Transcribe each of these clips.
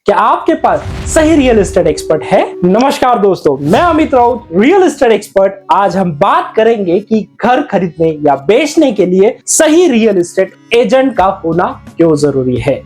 क्या आपके पास सही रियल एस्टेट एक्सपर्ट है? नमस्कार दोस्तों, मैं Amit Raut, real estate expert. आज हम बात करेंगे कि घर खरीदने या बेचने के लिए सही रियल एस्टेट एजेंट का होना क्यों जरूरी है।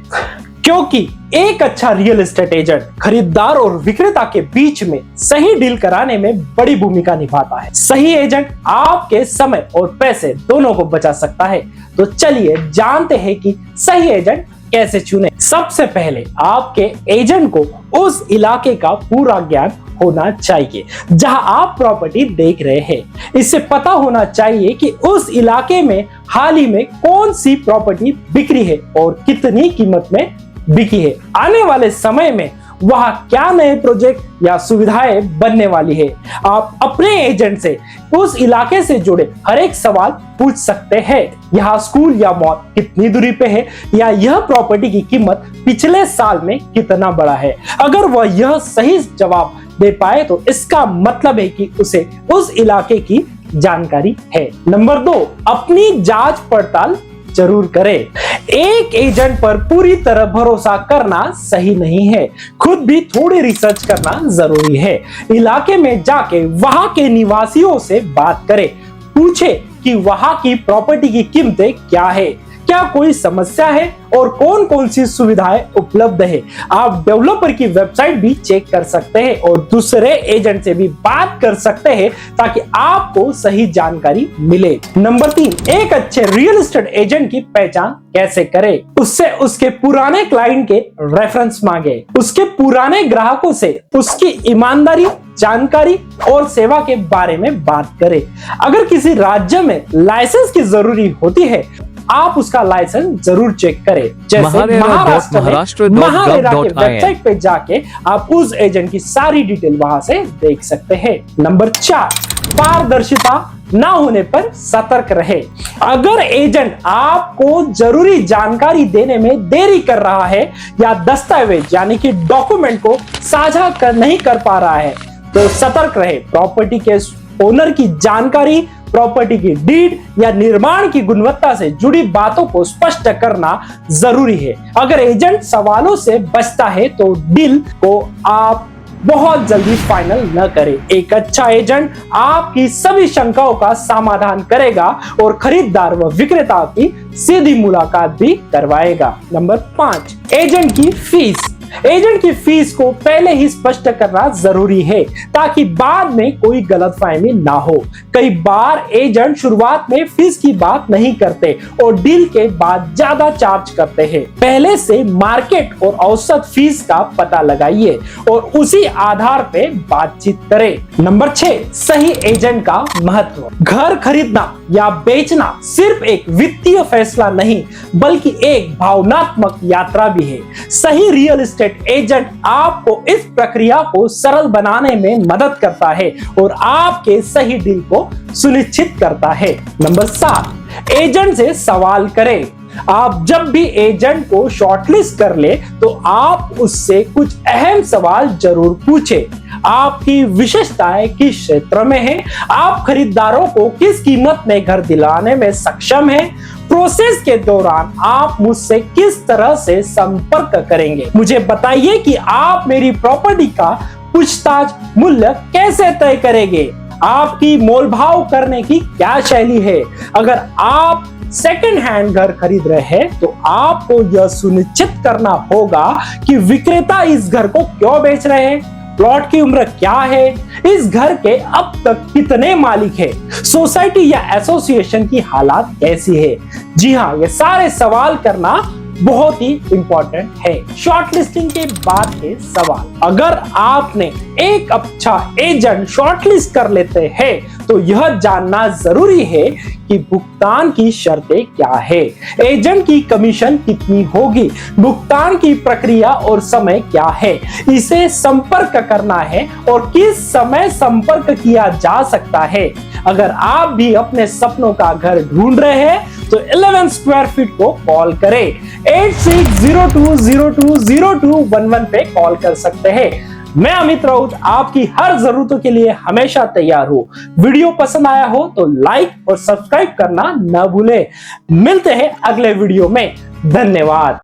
क्योंकि एक अच्छा रियल एस्टेट एजेंट खरीदार और विक्रेता के बीच में सही डील कराने में बड़ी भूमिका निभाता है। सही एजेंट आपके समय और पैसे दोनों को बचा सकता है। तो चलिए जानते हैं कि सही एजेंट कैसे चुने। सबसे पहले आपके एजेंट को उस इलाके का पूरा ज्ञान होना चाहिए जहां आप प्रॉपर्टी देख रहे हैं। इससे पता होना चाहिए कि उस इलाके में हाल ही में कौन सी प्रॉपर्टी बिक्री है और कितनी कीमत में बिकी है। आने वाले समय में वहां क्या नए प्रोजेक्ट या सुविधाएं बनने वाली है। आप अपने एजेंट से उस इलाके से जुड़े हर एक सवाल पूछ सकते हैं। यहाँ स्कूल या मॉल कितनी दूरी पे है, या यह प्रॉपर्टी की कीमत पिछले साल में कितना बढ़ा है। अगर वह यह सही जवाब दे पाए तो इसका मतलब है कि उसे उस इलाके की जानकारी है। नंबर 2, अपनी जांच पड़ताल जरूर करें। एक एजेंट पर पूरी तरह भरोसा करना सही नहीं है। खुद भी थोड़ी रिसर्च करना जरूरी है। इलाके में जाके वहां के निवासियों से बात करें। पूछे कि वहां की प्रॉपर्टी की कीमतें क्या है, क्या कोई समस्या है और कौन कौन सी सुविधाएं उपलब्ध है। आप डेवलपर की वेबसाइट भी चेक कर सकते हैं और दूसरे एजेंट से भी बात कर सकते हैं ताकि आपको सही जानकारी मिले। नंबर 3, एक अच्छे रियल एस्टेट एजेंट की पहचान कैसे करें। उससे उसके पुराने क्लाइंट के रेफरेंस मांगे। उसके पुराने ग्राहकों से उसकी ईमानदारी, जानकारी और सेवा के बारे में बात करें। अगर किसी राज्य में लाइसेंस की जरूरी होती है, आप उसका लाइसेंस जरूर चेक करें। जैसे महाराष्ट्र के वेबसाइट पे जाके आप उस एजेंट की सारी डिटेल वहां से देख सकते हैं। नंबर 4, पारदर्शिता ना होने पर सतर्क रहे। अगर एजेंट आपको जरूरी जानकारी देने में देरी कर रहा है या दस्तावेज यानी कि डॉक्यूमेंट को साझा नहीं कर पा रहा है तो सतर्क रहे। प्रॉपर्टी के ओनर की जानकारी, प्रॉपर्टी की डीड या निर्माण की गुणवत्ता से जुड़ी बातों को स्पष्ट करना जरूरी है। अगर एजेंट सवालों से बचता है तो डील को आप बहुत जल्दी फाइनल न करें। एक अच्छा एजेंट आपकी सभी शंकाओं का समाधान करेगा और खरीदार व विक्रेता की सीधी मुलाकात भी करवाएगा। नंबर 5, एजेंट की फीस। एजेंट की फीस को पहले ही स्पष्ट करना जरूरी है ताकि बाद में कोई गलतफहमी ना हो। कई बार एजेंट शुरुआत में फीस की बात नहीं करते और डील के बाद ज्यादा चार्ज करते हैं। पहले से मार्केट और औसत फीस का पता लगाइए और उसी आधार पे बातचीत करें। नंबर 6, सही एजेंट का महत्व। घर खरीदना या बेचना सिर्फ एक वित्तीय फैसला नहीं बल्कि एक भावनात्मक यात्रा भी है। सही रियल एस्टेट एजेंट आपको इस प्रक्रिया को सरल बनाने में मदद करता है और आपके सही डील को सुनिश्चित करता है। नंबर 7, एजेंट से सवाल करें। आप जब भी एजेंट को शॉर्टलिस्ट कर ले तो आप उससे कुछ अहम सवाल जरूर पूछें। आपकी विशेषताएं किस क्षेत्र में है, आप खरीदारों को किस कीमत में घर दिलाने में सक्षम हैं, प्रोसेस के दौरान आप मुझसे किस तरह से संपर्क करेंगे, मुझे बताइए कि आप मेरी प्रॉपर्टी का पूछताछ मूल्य कैसे तय करेंगे, आपकी मोलभाव करने की क्या शैली है। अगर आप सेकेंड हैंड घर खरीद रहे हैं तो आपको यह सुनिश्चित करना होगा कि विक्रेता इस घर को क्यों बेच रहे हैं, प्लॉट की उम्र क्या है, इस घर के अब तक कितने मालिक हैं, सोसाइटी या एसोसिएशन की हालात कैसी है। जी हाँ, ये सारे सवाल करना बहुत ही इंपॉर्टेंट है। शॉर्टलिस्टिंग के बाद के सवाल। अगर आपने एक अच्छा एजेंट शॉर्टलिस्ट कर लेते हैं तो यह जानना जरूरी है कि भुगतान की शर्तें क्या है, एजेंट की कमीशन कितनी होगी, भुगतान की प्रक्रिया और समय क्या है, इसे संपर्क करना है और किस समय संपर्क किया जा सकता है। अगर आप भी अपने सपनों का घर ढूंढ रहे हैं तो 11 स्क्वायर फीट को कॉल करें। 8602020211 पे कॉल कर सकते हैं। मैं अमित राउत आपकी हर जरूरतों के लिए हमेशा तैयार हूं। वीडियो पसंद आया हो तो लाइक और सब्सक्राइब करना न भूलें। मिलते हैं अगले वीडियो में। धन्यवाद।